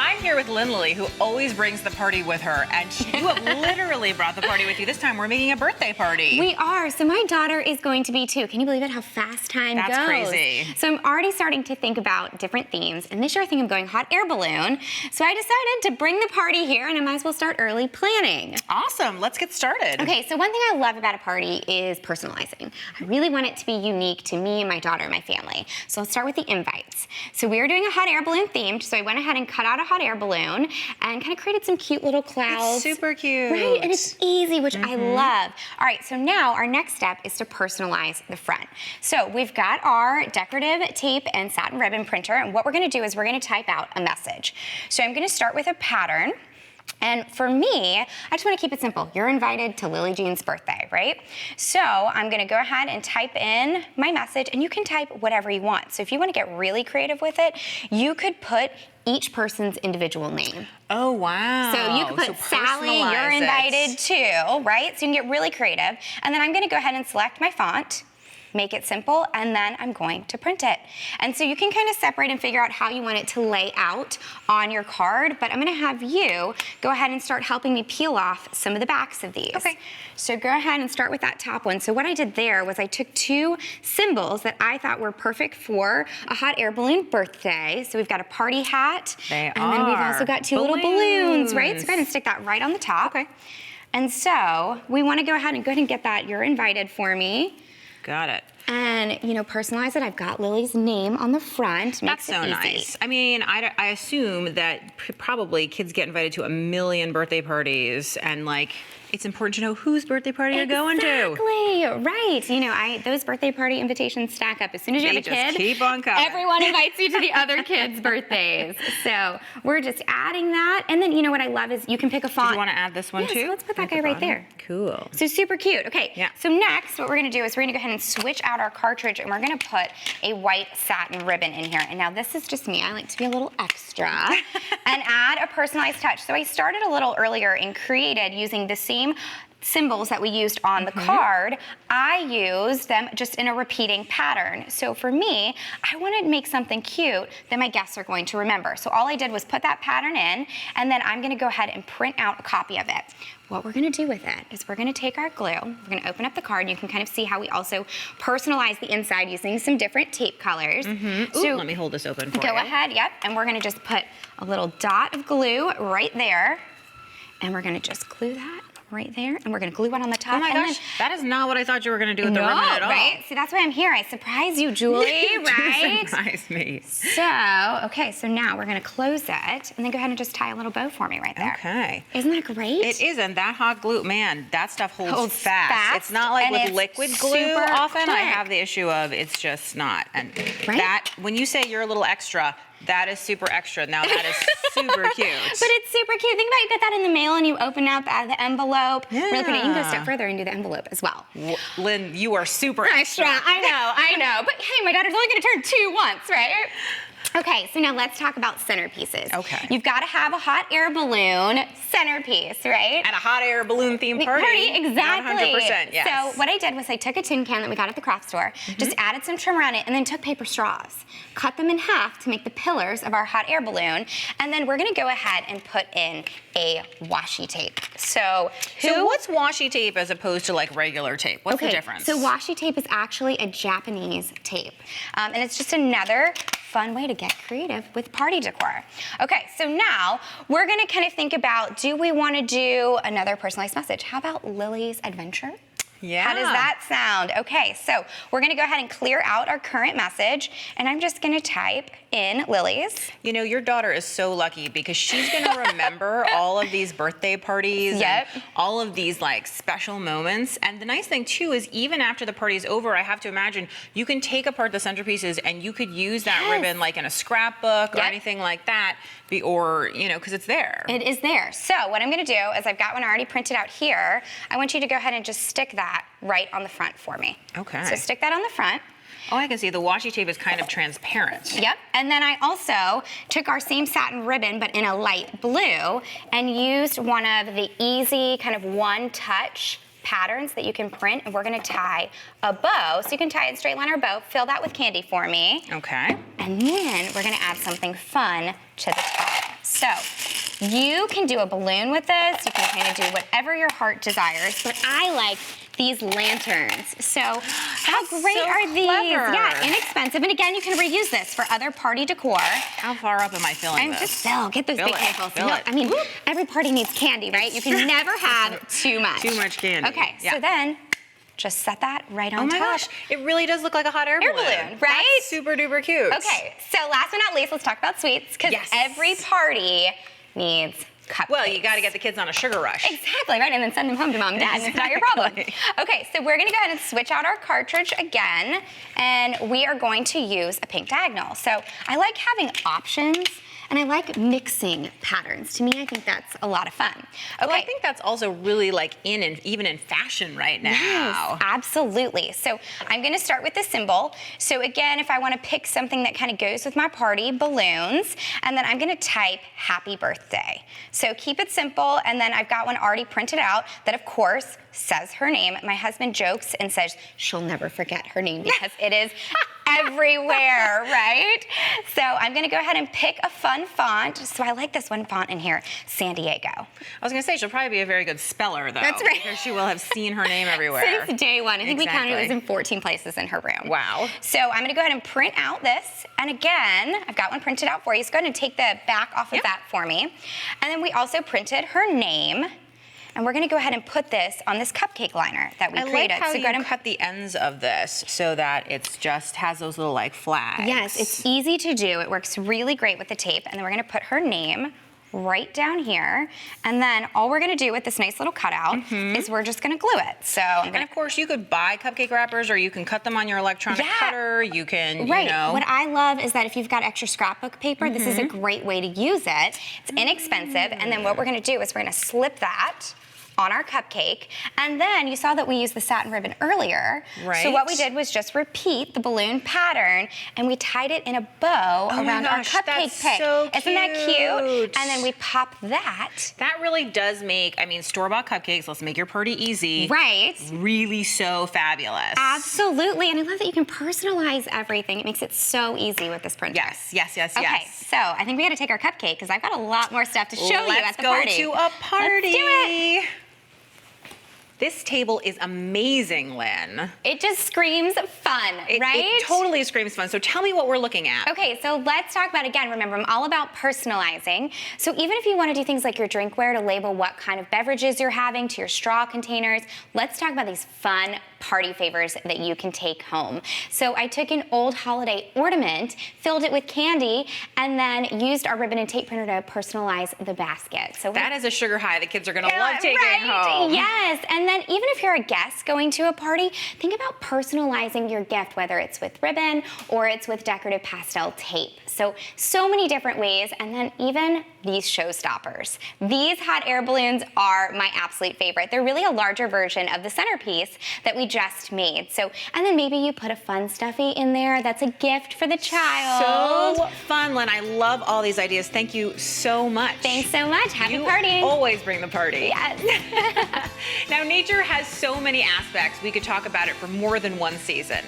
I'm here with Lynn Lilly, who always brings the party with her, and you have literally brought the party with you. This time we're making a birthday party. We are. So my daughter is going to be too. Can you believe it, how fast time goes? That's crazy. So I'm already starting to think about different themes, and this year I think I'm going hot air balloon. So I decided to bring the party here, and I might as well start early planning. Awesome. Let's get started. Okay, so one thing I love about a party is personalizing. I really want it to be unique to me and my daughter and my family. So let's start with the invites. So we are doing a hot air balloon themed, so I went ahead and cut out a hot air balloon and kind of created some cute little clouds. It's super cute. Right, and it's easy, which I love. All right, so now our next step is to personalize the front. So we've got our decorative tape and satin ribbon printer, and what we're gonna do is we're gonna type out a message. So I'm gonna start with a pattern. And for me, I just want to keep it simple. You're invited to Lily Jean's birthday, right? So I'm going to go ahead and type in my message, and you can type whatever you want. So if you want to get really creative with it, you could put each person's individual name. Oh, wow. So you could put Sally, you're invited too, right? So you can get really creative. And then I'm going to go ahead and select my font, make it simple, and then I'm going to print it. And so you can kind of separate and figure out how you want it to lay out on your card, but I'm gonna have you go ahead and start helping me peel off some of the backs of these. Okay. So go ahead and start with that top one. So what I did there was I took two symbols that I thought were perfect for a hot air balloon birthday. So we've got a party hat. And then we've also got two little balloons, right? So go ahead and stick that right on the top. Okay. And so we wanna go ahead and get that "you're invited" for me. Got it. And, you know, personalize it. I've got Lily's name on the front. That's so nice. I mean, I assume that probably kids get invited to a million birthday parties, and like, it's important to know whose birthday party you're going to. Exactly, right. You know, those birthday party invitations stack up. As soon as you have a kid, just keep on coming. Everyone invites you to the other kids' birthdays. So we're just adding that. And then, you know, what I love is you can pick a font. Do you want to add this one too? So let's put that guy right there. Cool. So super cute. Okay, yeah. So next, what we're gonna do is we're gonna go ahead and switch out our cartridge, and we're gonna put a white satin ribbon in here. And now this is just me. I like to be a little extra and add a personalized touch. So I started a little earlier and created using the same symbols that we used on the card. I used them just in a repeating pattern. So for me, I wanted to make something cute that my guests are going to remember. So all I did was put that pattern in, and then I'm gonna go ahead and print out a copy of it. What we're gonna do with it is we're gonna take our glue, we're gonna open up the card, and you can kind of see how we also personalize the inside using some different tape colors. Ooh, so let me hold this open for you. Go ahead, yep, and we're gonna just put a little dot of glue right there, and we're gonna just glue that right there, and we're gonna glue one on the top. Oh my gosh, that is not what I thought you were gonna do with the ribbon at all. Right? See, that's why I'm here. I surprise you, Julie, right? Surprise me. So, okay, so now we're gonna close it, and then go ahead and just tie a little bow for me right there. Okay. Isn't that great? It is, and that hot glue, man, that stuff holds fast. It's not like with liquid glue super often. quick. I have the issue of it's just not. And that, when you say you're a little extra, that is super extra. Now that is super cute. But it's super cute. Think about you get that in the mail and you open up the envelope. Yeah. Really pretty. You can go a step further and do the envelope as well. Lynn, you are super extra. I know. But hey, my daughter's only gonna turn 2 once, right? Okay, so now let's talk about centerpieces. Okay. You've got to have a hot air balloon centerpiece, right? At a hot air balloon themed party. Exactly. 100%, yes. So what I did was I took a tin can that we got at the craft store, just added some trim around it, and then took paper straws, cut them in half to make the pillars of our hot air balloon, and then we're gonna go ahead and put in a washi tape. So what's washi tape as opposed to like regular tape? What's the difference? So washi tape is actually a Japanese tape, and it's just another fun way to get creative with party decor. Okay, so now we're gonna kind of think about, do we wanna do another personalized message? How about Lily's Adventure? Yeah. How does that sound? Okay, so we're gonna go ahead and clear out our current message, and I'm just gonna type in Lily's. You know, your daughter is so lucky because she's gonna remember all of these birthday parties and all of these like special moments. And the nice thing too is even after the party's over, I have to imagine you can take apart the centerpieces and you could use that ribbon like in a scrapbook or anything like that, or, you know, because it's there. It is there. So what I'm gonna do is I've got one already printed out here. I want you to go ahead and just stick that right on the front for me. Okay. So stick that on the front. Oh, I can see the washi tape is kind of transparent. Yep, and then I also took our same satin ribbon, but in a light blue, and used one of the easy kind of one-touch patterns that you can print, and we're gonna tie a bow. So you can tie it in straight line or bow, fill that with candy for me. Okay. And then we're gonna add something fun to the top. So you can do a balloon with this. You can kind of do whatever your heart desires, but I like these lanterns. So how great are these? Clever. Yeah, inexpensive. And again, you can reuse this for other party decor. How far up am I filling this? Just fill. Get those big handfuls. Fill it. I mean, every party needs candy, right? You can never have too much. Too much candy. Okay, so then just set that right on top. Oh my gosh, it really does look like a hot air balloon. Right? That's super duper cute. Okay, so last but not least, let's talk about sweets, because every party needs cupcakes. Well, you got to get the kids on a sugar rush. Exactly, right? And then send them home to mom and dad, and it's not your problem. Okay, so we're gonna go ahead and switch out our cartridge again, and we are going to use a pink diagonal. So I like having options, and I like mixing patterns. To me, I think that's a lot of fun. Okay. Well, I think that's also really like even in fashion right now. Yes, absolutely. So I'm gonna start with the symbol. So again, if I wanna pick something that kind of goes with my party, balloons, and then I'm gonna type happy birthday. So keep it simple, and then I've got one already printed out that of course says her name. My husband jokes and says she'll never forget her name because it is everywhere, right? So I'm gonna go ahead and pick a fun font. So I like this one font in here, San Diego. I was gonna say she'll probably be a very good speller though. That's right. Because she will have seen her name everywhere. Since day one. I think we counted it was in 14 places in her room. Wow. So I'm gonna go ahead and print out this. And again, I've got one printed out for you. So go ahead and take the back off of that for me. And then we also printed her name. And we're gonna go ahead and put this on this cupcake liner that we created. I like how so you cut the ends of this so that it's just has those little like flags. Yes, it's easy to do. It works really great with the tape. And then we're gonna put her name right down here. And then all we're gonna do with this nice little cutout is we're just gonna glue it. So and of course you could buy cupcake wrappers or you can cut them on your electronic cutter. You can, you know. What I love is that if you've got extra scrapbook paper, this is a great way to use it. It's inexpensive. And then what we're gonna do is we're gonna slip that on our cupcake. And then you saw that we used the satin ribbon earlier. Right. So what we did was just repeat the balloon pattern and we tied it in a bow around our cupcake pick. So Isn't that cute? And then we pop that. That really does make, I mean, store-bought cupcakes, let's make your party easy. Right. Really so fabulous. Absolutely. And I love that you can personalize everything. It makes it so easy with this printer. Yes. Okay, so I think we gotta take our cupcake because I've got a lot more stuff to show you at the party. Let's go to a party. Let's do it. This table is amazing, Lynn. It just screams fun, right? It totally screams fun. So tell me what we're looking at. Okay, so let's talk about, again, remember, I'm all about personalizing. So even if you want to do things like your drinkware to label what kind of beverages you're having to your straw containers, let's talk about these fun party favors that you can take home. So I took an old holiday ornament, filled it with candy, and then used our ribbon and tape printer to personalize the basket. So that is a sugar high the kids are gonna love taking home. Yes, and then even if you're a guest going to a party, think about personalizing your gift, whether it's with ribbon or it's with decorative pastel tape. So many different ways, and then even these showstoppers. These hot air balloons are my absolute favorite. They're really a larger version of the centerpiece that we just made. So, and then maybe you put a fun stuffy in there that's a gift for the child. So fun, Lynn. I love all these ideas. Thank you so much. Thanks so much. Happy party. You always bring the party. Yes. Now, nature has so many aspects. We could talk about it for more than one season.